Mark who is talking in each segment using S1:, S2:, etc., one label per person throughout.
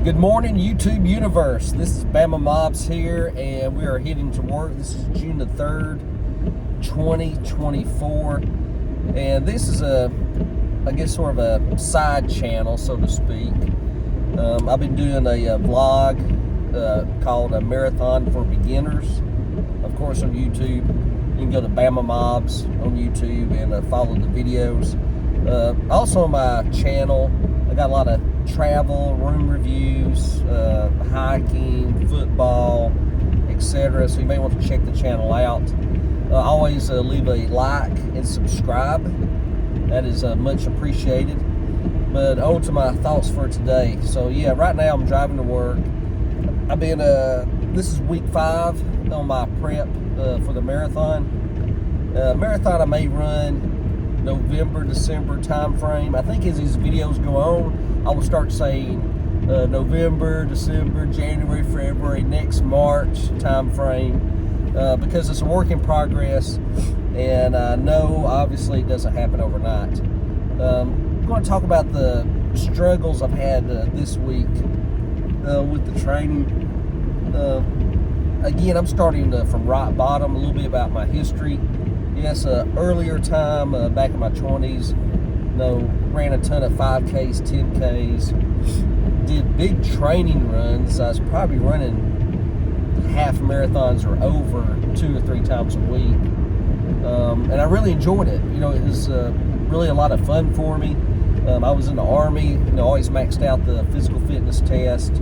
S1: Good morning, YouTube universe. This is Bama Mobs here, and we are heading to work. This is June the 3rd, 2024, and this is I guess sort of a side channel, so to speak. I've been doing a vlog called A Marathon for Beginners, of course, on YouTube. You can go to Bama Mobs on YouTube and follow the videos. Also on my channel, I got a lot of travel, room reviews, hiking, football, etc. So you may want to check the channel out. Always leave a like and subscribe. That is much appreciated. But on to my thoughts for today. So yeah, right now I'm driving to work. I've been this is week 5 on my prep for the marathon. Marathon I may run November, December time frame. I think as these videos go on, I will start saying November, December, January, February, next March time frame, because it's a work in progress, and I know obviously it doesn't happen overnight. I'm going to talk about the struggles I've had this week with the training. Again, I'm starting from rock bottom, a little bit about my history. Yes, earlier time, back in my 20s, ran a ton of 5Ks, 10Ks, did big training runs. I was probably running half marathons or over 2 or 3 times a week. And I really enjoyed it. It was really a lot of fun for me. I was in the Army, always maxed out the physical fitness test,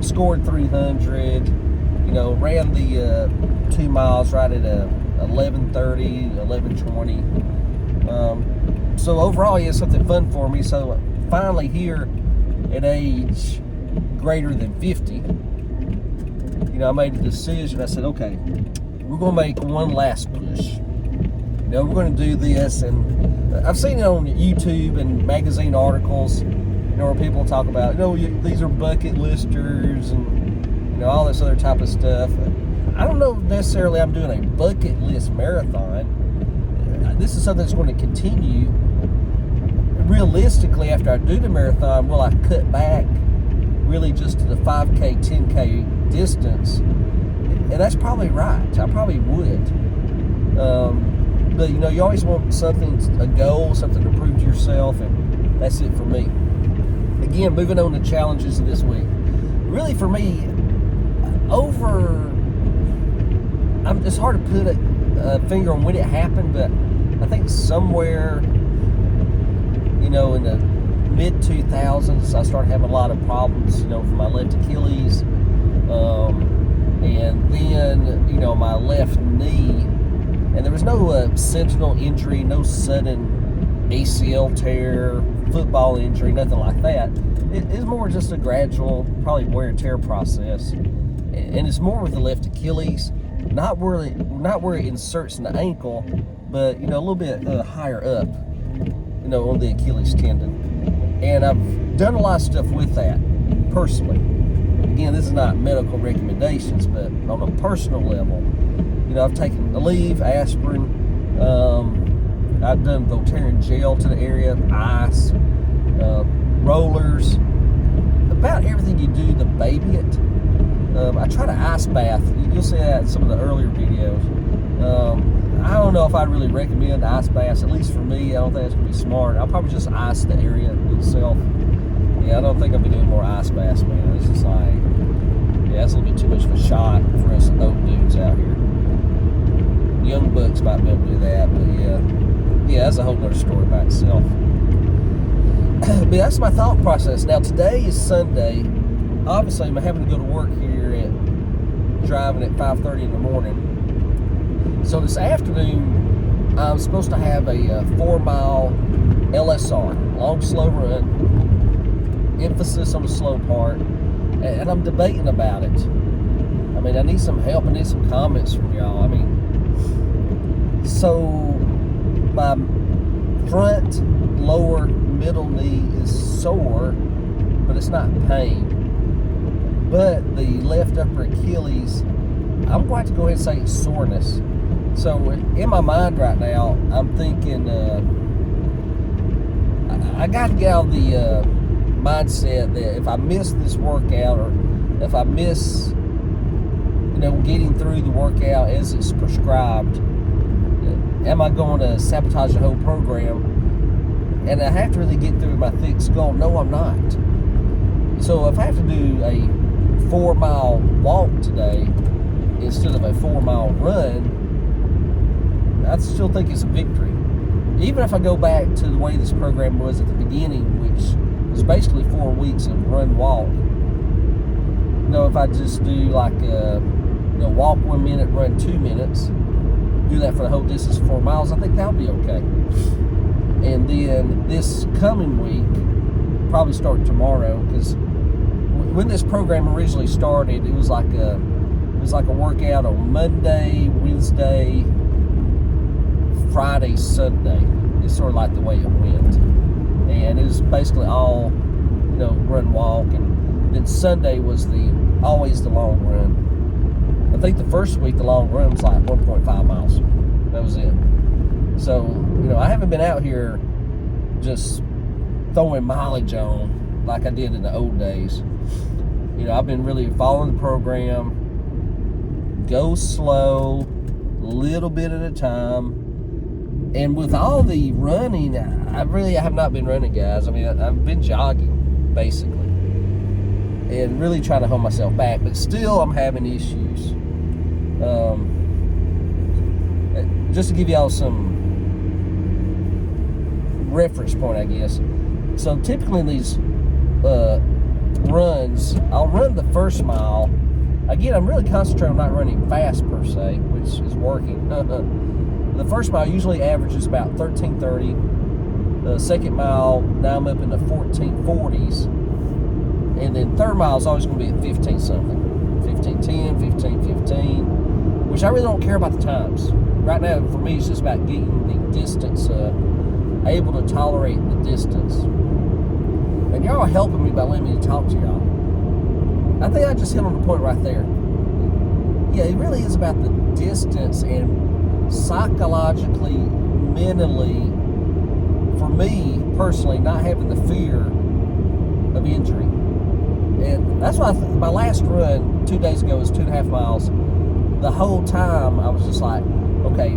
S1: scored 300, ran the 2 miles right at 11:30, 11:20. So overall, yeah, something fun for me. So finally here at age greater than 50, I made a decision. I said, okay, we're going to make one last push. We're going to do this. And I've seen it on YouTube and magazine articles, where people talk about, these are bucket listers and, all this other type of stuff. I don't know necessarily I'm doing a bucket list marathon. This is something that's going to continue. Realistically, after I do the marathon, will I cut back really just to the 5K, 10K distance? And that's probably right. I probably would. But, you always want something, a goal, something to prove to yourself, and that's it for me. Again, moving on to challenges of this week. Really, for me, it's hard to put a finger on when it happened, but I think somewhere, in the mid-2000s, I started having a lot of problems, for my left Achilles, and then, my left knee, and there was no sentinel injury, no sudden ACL tear, football injury, nothing like that. It's more just a gradual, probably wear and tear process, and it's more with the left Achilles, not where it inserts in the ankle, but a little bit higher up, on the Achilles tendon. And I've done a lot of stuff with that personally. Again, this is not medical recommendations, but on a personal level, I've taken Aleve, aspirin, I've done Voltaren gel to the area, ice, rollers, about everything you do to baby it. I try to ice bath. You'll see that in some of the earlier videos. I don't know if I'd really recommend ice baths, at least for me. I don't think it's going to be smart. I'll probably just ice the area itself. Yeah, I don't think I'll be doing more ice baths, man. It's just like, yeah, that's a little bit too much of a shot for us old dudes out here. Young bucks might be able to do that, but yeah, that's a whole other story by itself. But that's my thought process. Now, today is Sunday. Obviously, I'm having to go to work here driving at 5:30 in the morning. So this afternoon, I'm supposed to have a 4-mile LSR, long, slow run, emphasis on the slow part, and I'm debating about it. I mean, I need some help. I need some comments from y'all. I mean, so my front, lower, middle knee is sore, but it's not pain. But the left upper Achilles, I'm going to go ahead and say it's soreness. So in my mind right now, I'm thinking I got to get out of the mindset that if I miss this workout, or if I miss, getting through the workout as it's prescribed, am I going to sabotage the whole program? And I have to really get through my thick skull. No, I'm not. So if I have to do a 4-mile walk today instead of a 4-mile run, I still think it's a victory. Even if I go back to the way this program was at the beginning, which was basically 4 weeks of run walk. If I just do like walk 1 minute, run 2 minutes, do that for the whole distance of 4 miles, I think that'll be okay. And then this coming week, probably start tomorrow, because when this program originally started, it was like a workout on Monday, Wednesday, Friday, Sunday. It's sort of like the way it went, and it was basically all run walk, and then Sunday was always the long run. I think the first week the long run was like 1.5 miles. That was it. So I haven't been out here just throwing mileage on like I did in the old days. I've been really following the program, go slow, little bit at a time. And with all the running, I have not been running, guys. I mean, I've been jogging, basically, and really trying to hold myself back. But still, I'm having issues. Just to give y'all some reference point, I guess. So typically in these runs, I'll run the first mile. Again, I'm really concentrating on not running fast per se, which is working. The first mile usually averages about 13:30. The second mile, now I'm up in the 14:40s. And then third mile is always going to be at 15 something. 15:10, 15:15, which I really don't care about the times. Right now, for me, it's just about getting the distance up, able to tolerate the distance. And y'all are helping me by letting me talk to y'all. I think I just hit on the point right there. Yeah, it really is about the distance, and psychologically, mentally, for me personally, not having the fear of injury. And that's why my last run 2 days ago was 2.5 miles. The whole time I was just like, okay,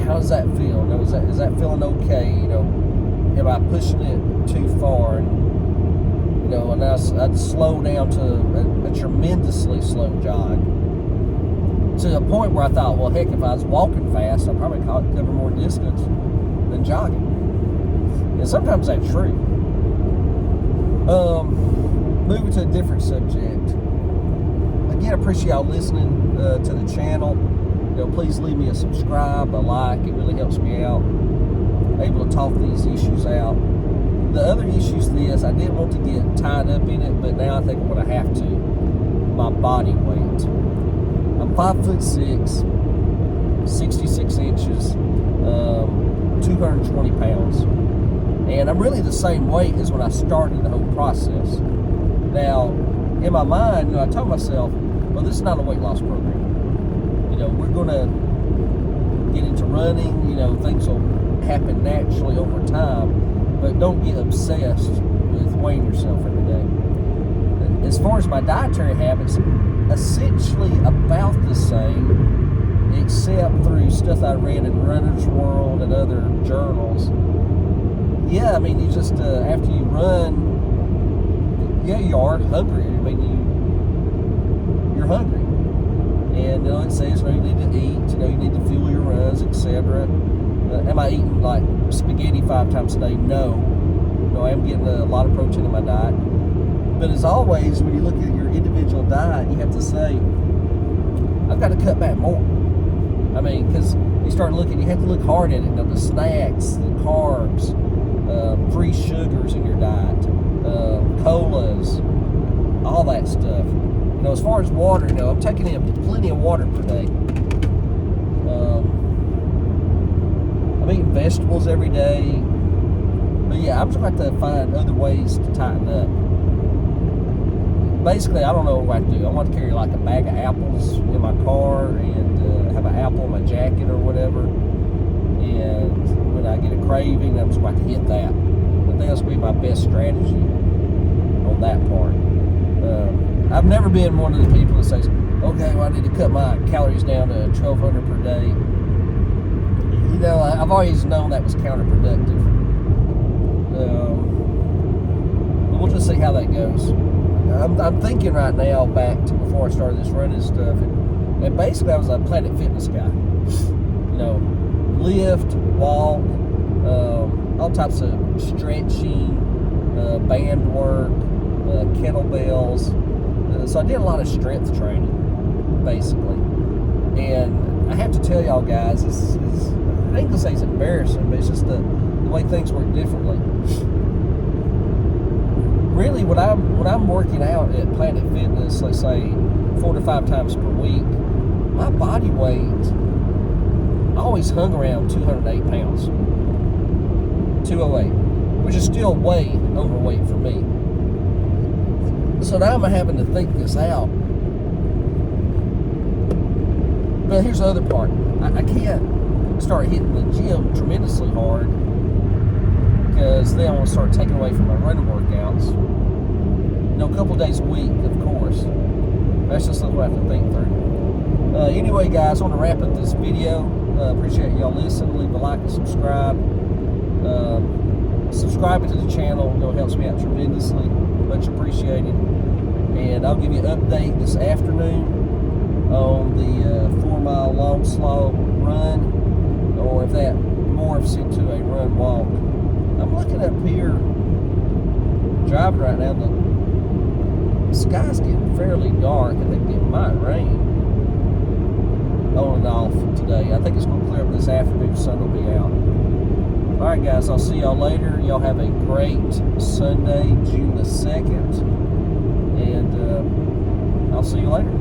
S1: how does that feel? Is that feeling okay? Am I pushing it too far? And I'd slow down to a tremendously slow jog, to the point where I thought, well, heck, if I was walking fast, I'd probably cover more distance than jogging. And sometimes that's true. Moving to a different subject. Again, I appreciate y'all listening to the channel. Please leave me a subscribe, a like. It really helps me out. I'm able to talk these issues out. The other issues I didn't want to get tied up in it, but now I think I'm going to have to. My body weight. I'm 5'6", 66 inches, 220 pounds. And I'm really the same weight as when I started the whole process. Now, in my mind, I told myself, well, this is not a weight loss program. We're going to get into running. Things will happen naturally over time, but don't get obsessed with weighing yourself every day. As far as my dietary habits, essentially about the same, except through stuff I read in Runner's World and other journals. Yeah, I mean, you just, after you run, yeah, you are hungry. I mean, you're hungry. And, it says, you need to eat, you need to fuel your runs, etc. Am I eating, like, spaghetti 5 times a day? No. I am getting a lot of protein in my diet. But as always, when you look at your individual diet, you have to say, I've got to cut back more. I mean, because you start looking, you have to look hard at it. The snacks, the carbs, free sugars in your diet, colas, all that stuff. As far as water, I'm taking in plenty of water per day. I'm eating vegetables every day. But yeah, I'm just going to have to find other ways to tighten up. Basically, I don't know what I have to do. I want to carry like a bag of apples in my car and have an apple in my jacket or whatever. And when I get a craving, I'm just going to hit that. I think that's going to be my best strategy. on that part. I've never been one of the people that says, okay, well, I need to cut my calories down to 1,200 per day. You know, I've always known that was counterproductive. But we'll just see how that goes. I'm thinking right now back to before I started this running stuff, and basically I was a Planet Fitness guy. You know, lift, walk, all types of stretching, band work, kettlebells. So I did a lot of strength training, basically. And I have to tell y'all guys, I ain't gonna say it's embarrassing, but it's just the way things work differently. Really, when I'm working out at Planet Fitness, let's say 4 to 5 times per week, my body weight always hung around 208 pounds. 208, which is still way overweight for me. So now I'm having to think this out. But here's the other part. I can't start hitting the gym tremendously hard because then I'm going to start taking away from my running workouts. You know, a couple days a week, of course. That's just something I have to think through. Anyway, guys, I want to wrap up this video. Appreciate y'all listening. Leave a like and subscribe. Subscribing to the channel, you know, helps me out tremendously. Much appreciated. And I'll give you an update this afternoon on the 4-mile long slog run, or if that morphs into a run walk. I'm looking up here, driving right now, the sky's getting fairly dark. I think it might rain on and off today. I think it's going to clear up this afternoon. The sun will be out. Alright guys, I'll see y'all later. Y'all have a great Sunday, June the 2nd. And I'll see you later.